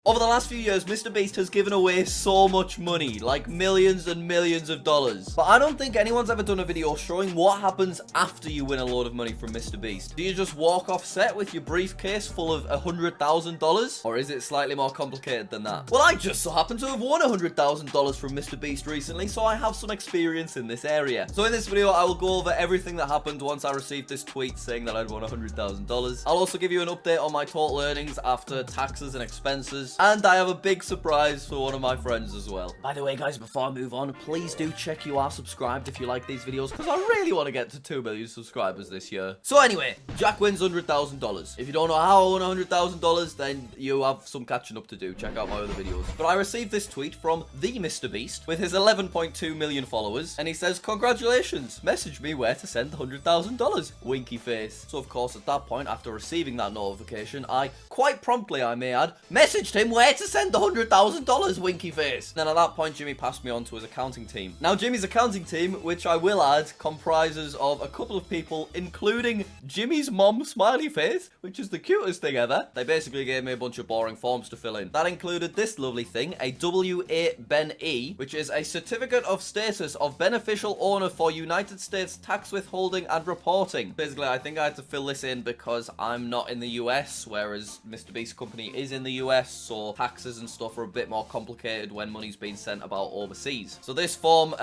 Over the last few years, MrBeast has given away so much money, like millions and millions of dollars. But I don't think anyone's ever done a video showing what happens after you win a load of money from MrBeast. Do you just walk off set with your briefcase full of $100,000? Or is it slightly more complicated than that? Well, I just so happen to have won $100,000 from MrBeast recently, so I have some experience in this area. So in this video, I will go over everything that happened once I received this tweet saying that I'd won $100,000. I'll also give you an update on my total earnings after taxes and expenses. And I have a big surprise for one of my friends as well. By the way, guys, before I move on, please do check you are subscribed if you like these videos, because I really want to get to 2 million subscribers this year. So anyway, Jack wins $100,000. If you don't know how I won $100,000, then you have some catching up to do. Check out my other videos. But I received this tweet from the MrBeast with his 11.2 million followers, and he says, "Congratulations, message me where to send the $100,000, winky face." So of course, at that point, after receiving that notification, I, quite promptly I may add, messaged him where to send the $100,000, winky face. Then at that point, Jimmy passed me on to his accounting team. Now, Jimmy's accounting team, which I will add, comprises of a couple of people, including Jimmy's mom, smiley face, which is the cutest thing ever. They basically gave me a bunch of boring forms to fill in. That included this lovely thing, a W-8BEN-E, which is a certificate of status of beneficial owner for United States tax withholding and reporting. Basically, I think I had to fill this in because I'm not in the US, whereas MrBeast's company is in the US, so taxes and stuff are a bit more complicated when money's being sent about overseas. So this form,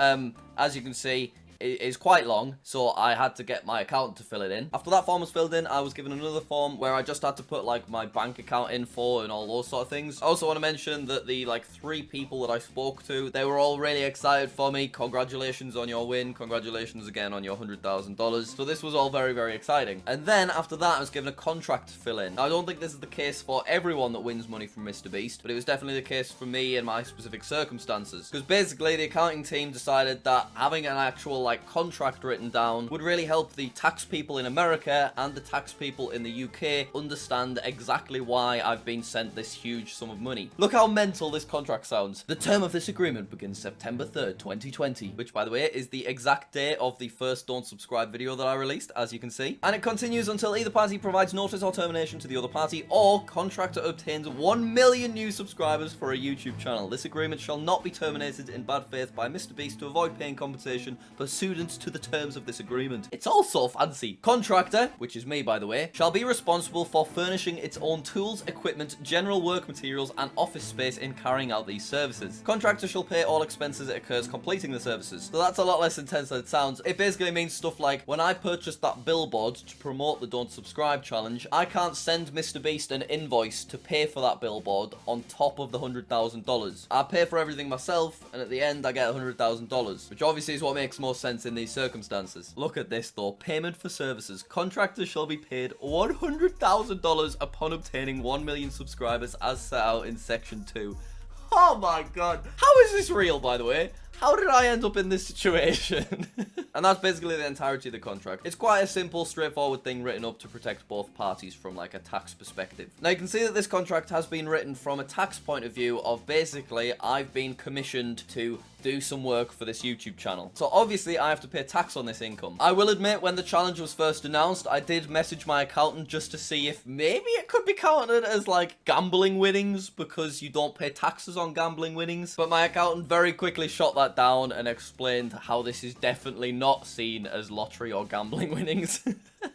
as you can see, is quite long, so I had to get my accountant to fill it in. After that form was filled in, I was given another form where I just had to put like my bank account info and all those sort of things. I also want to mention that the 3 people that I spoke to, they were all really excited for me. Congratulations on your win. Congratulations again on your $100,000. So this was all very, very exciting. And then after that, I was given a contract to fill in. Now, I don't think this is the case for everyone that wins money from MrBeast, but it was definitely the case for me in my specific circumstances. Because basically, the accounting team decided that having an actual contract written down would really help the tax people in America and the tax people in the UK understand exactly why I've been sent this huge sum of money. Look how mental this contract sounds. The term of this agreement begins September 3rd, 2020, which, by the way, is the exact day of the first Don't Subscribe video that I released, as you can see. And it continues until either party provides notice or termination to the other party, or contractor obtains 1 million new subscribers for a YouTube channel. This agreement shall not be terminated in bad faith by MrBeast to avoid paying compensation pursuant to the terms of this agreement. It's all so fancy. Contractor, which is me by the way, shall be responsible for furnishing its own tools, equipment, general work materials, and office space in carrying out these services. Contractor shall pay all expenses it occurs completing the services. So that's a lot less intense than it sounds. It basically means stuff like, when I purchased that billboard to promote the Don't Subscribe challenge, I can't send MrBeast an invoice to pay for that billboard on top of the $100,000. I pay for everything myself, and at the end I get $100,000, which obviously is what makes most sense in these circumstances. Look at this though. Payment for services. Contractors shall be paid $100,000 upon obtaining 1 million subscribers as set out in section 2. Oh my god. How is this real, by the way? How did I end up in this situation? And that's basically the entirety of the contract. It's quite a simple, straightforward thing written up to protect both parties from a tax perspective. Now you can see that this contract has been written from a tax point of view of basically I've been commissioned to do some work for this YouTube channel. So obviously I have to pay tax on this income. I will admit when the challenge was first announced, I did message my accountant just to see if maybe it could be counted as gambling winnings because you don't pay taxes on gambling winnings. But my accountant very quickly shot that down and explained how this is definitely not seen as lottery or gambling winnings.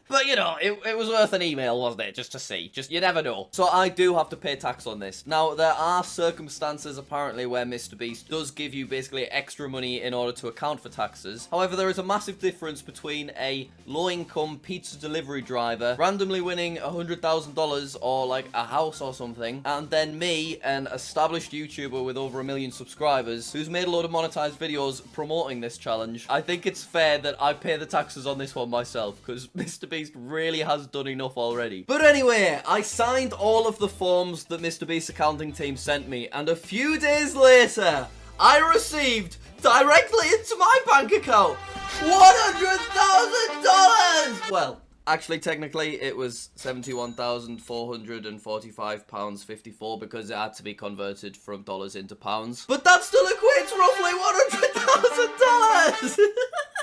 But you know, it was worth an email, wasn't it? Just to see. You never know. So I do have to pay tax on this. Now, there are circumstances apparently where MrBeast does give you basically extra money in order to account for taxes. However, there is a massive difference between a low-income pizza delivery driver randomly winning $100,000 or a house or something, and then me, an established YouTuber with over 1 million subscribers, who's made a load of monetized videos promoting this challenge. I think it's fair that I pay the taxes on this one myself, because MrBeast really has done enough already. But anyway, I signed all of the forms that MrBeast's accounting team sent me, and a few days later, I received directly into my bank account $100,000! Well, actually, technically, it was £71,445.54 because it had to be converted from dollars into pounds. But that still equates roughly $100,000!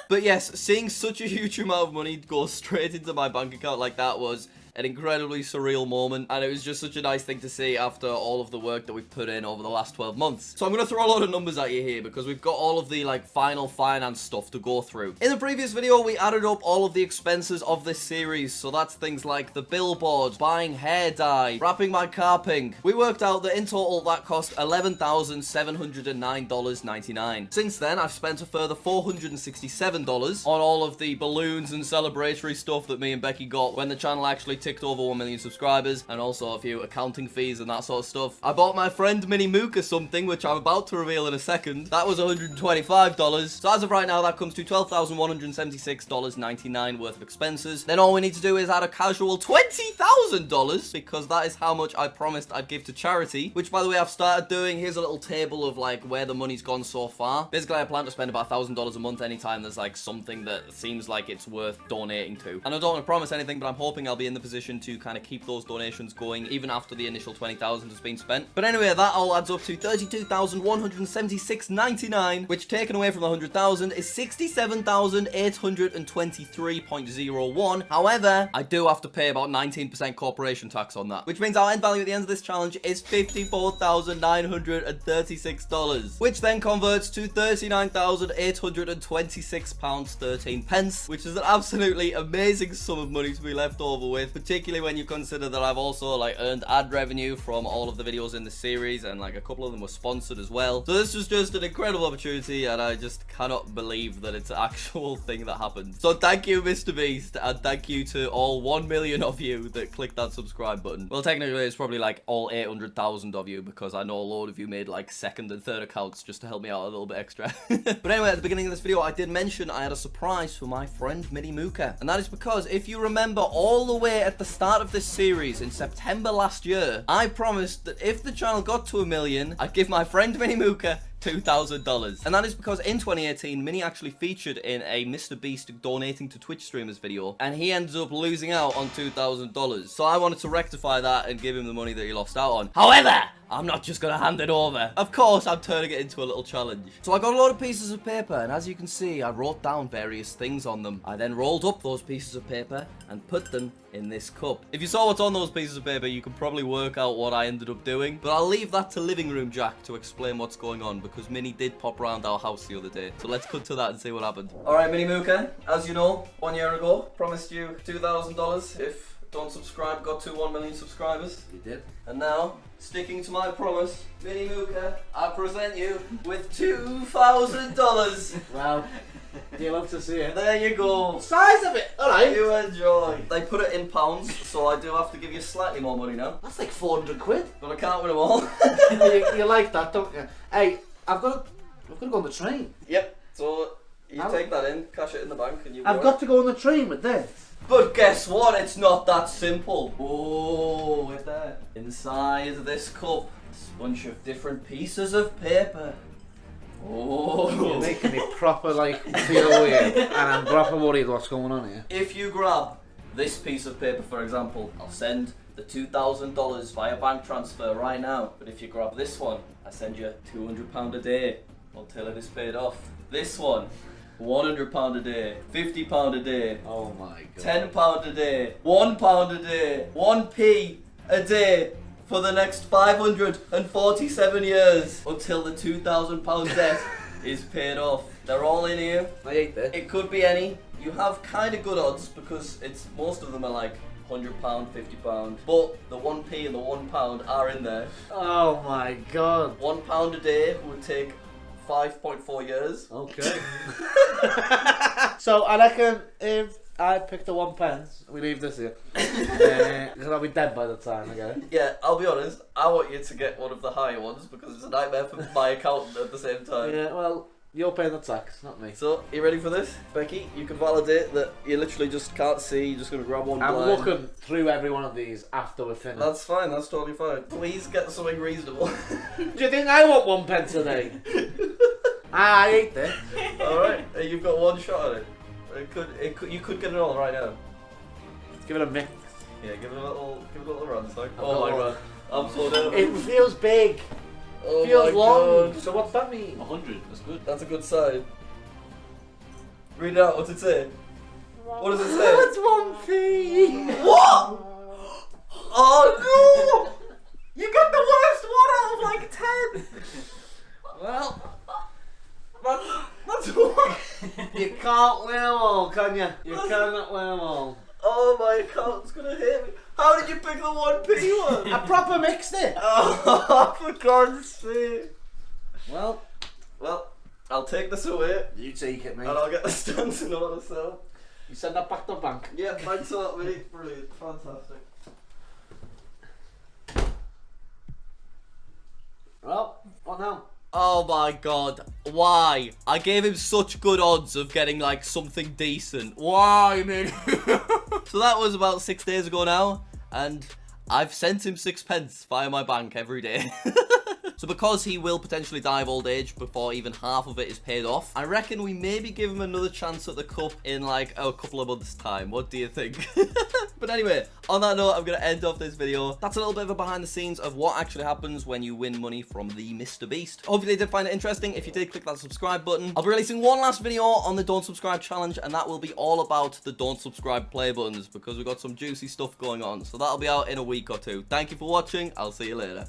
But yes, seeing such a huge amount of money go straight into my bank account like that was an incredibly surreal moment, and it was just such a nice thing to see after all of the work that we've put in over the last 12 months. So I'm going to throw a lot of numbers at you here because we've got all of the like final finance stuff to go through. In the previous video, we added up all of the expenses of this series, so that's things like the billboard, buying hair dye, wrapping my car pink. We worked out that in total that cost $11,709.99. Since then, I've spent a further $467 on all of the balloons and celebratory stuff that me and Becky got when the channel actually ticked over 1 million subscribers, and also a few accounting fees and that sort of stuff. I bought my friend Mini Mooka something, which I'm about to reveal in a second. That was $125. So as of right now, that comes to $12,176.99 worth of expenses. Then all we need to do is add a casual $20,000 because that is how much I promised I'd give to charity, which by the way I've started doing. Here's a little table of like where the money's gone so far. Basically, I plan to spend about $1,000 a month anytime there's like something that seems like it's worth donating to. And I don't want to promise anything, but I'm hoping I'll be in the position to kind of keep those donations going even after the initial $20,000 has been spent. But anyway, that all adds up to $32,176.99, which taken away from the $100,000 is $67,823.01. However, I do have to pay about 19% corporation tax on that, which means our end value at the end of this challenge is $54,936, which then converts to £39,826.13, which is an absolutely amazing sum of money to be left over with, particularly when you consider that I've also like earned ad revenue from all of the videos in the series, and like a couple of them were sponsored as well. So this was just an incredible opportunity, and I just cannot believe that it's an actual thing that happened. So thank you, Mr. Beast, and thank you to all 1 million of you that clicked that subscribe button. Well, technically it's probably like all 800,000 of you, because I know a load of you made like second and third accounts just to help me out a little bit extra. But anyway, at the beginning of this video, I did mention I had a surprise for my friend Mini Mooka, and that is because if you remember all the way at the start of this series in September last year, I promised that if the channel got to 1 million, I'd give my friend Mini Mooka $2,000. And that is because in 2018, Mini actually featured in a Mr. Beast donating to Twitch streamers video, and he ended up losing out on $2,000. So I wanted to rectify that and give him the money that he lost out on. However, I'm not just gonna hand it over. Of course, I'm turning it into a little challenge. So I got a lot of pieces of paper, and as you can see, I wrote down various things on them. I then rolled up those pieces of paper and put them in this cup. If you saw what's on those pieces of paper, you can probably work out what I ended up doing, but I'll leave that to Living Room Jack to explain what's going on, because Mini did pop around our house the other day. So let's cut to that and see what happened. Alright, Mini Mooka, as you know, 1 year ago, promised you $2,000 if Don't Subscribe got to 1 million subscribers. You did. And now, sticking to my promise, Mini Mooka, I present you with $2,000. Wow. Do you love to see it? There you go. Size of it. All right. You enjoy. They put it in pounds, so I do have to give you slightly more money now. That's like 400 quid. But I can't win them all. you like that, don't you? Hey, I've got to go on the train. Yep. So you take that in, cash it in the bank, and you. I've got to go on the train with this. But guess what? It's not that simple. Oh, with that. Inside this cup, it's a bunch of different pieces of paper. Oh. You're making me proper like feel weird, and I'm proper worried what's going on here. If you grab this piece of paper, for example, I'll send the $2,000 via bank transfer right now. But if you grab this one, I send you £200 a day until it is paid off. This one, £100 a day, £50 a day, Oh my god. £10 a day, £1 a day, 1p a day for the next 547 years until the £2,000 debt is paid off. They're all in here. I ate that. It could be any. You have kind of good odds because it's most of them are like £100, £50, but the 1p and the £1 are in there. Oh my god. £1 a day would take 5.4 years. Okay. So I reckon if I pick the 1 pence, we leave this here. Because I'll be dead by the time I get it. Yeah, I'll be honest, I want you to get one of the higher ones because it's a nightmare for my accountant at the same time. Yeah, well, you're paying the tax, not me. So, you ready for this? Becky, you can validate that you literally just can't see, you're just going to grab one I'm blind. looking through every one of these after we're finished. That's fine, that's totally fine. Please get something reasonable. Do you think I want 1 pence a day? I ate this. Alright, you've got one shot at it. You could get it all right now. Give it a mix. Yeah, give it a little run, son. I've Oh got my one. god, I'm so nervous. It feels big. Oh Feels my long. God. So what's that mean? 100, that's good. That's a good sign. Read it out, what's it say? What does it say? It's 1p. What? Oh no! You got the worst one out of like 10. Well, That's one. you can't win them all, can you? You cannot win them all. Oh, my account's gonna hit me. How did you pick the 1p one? I proper mixed it. Oh, for God's sake. Well, I'll take this away you take it, mate. and I'll get the stunts in order, so. You send that back to the bank. Yeah, thanks a lot, mate. Brilliant. Fantastic. Well, what now? Oh my God. Why? I gave him such good odds of getting like something decent. Why, man? So that was about 6 days ago now, and I've sent him 6p via my bank every day. So because he will potentially die of old age before even half of it is paid off, I reckon we maybe give him another chance at the cup in like a couple of months' time. What do you think? But anyway, on that note, I'm going to end off this video. That's a little bit of a behind the scenes of what actually happens when you win money from the Mr. Beast. Hopefully you did find it interesting. If you did, click that subscribe button. I'll be releasing one last video on the Don't Subscribe challenge, and that will be all about the Don't Subscribe play buttons because we've got some juicy stuff going on. So that'll be out in a week or two. Thank you for watching. I'll see you later.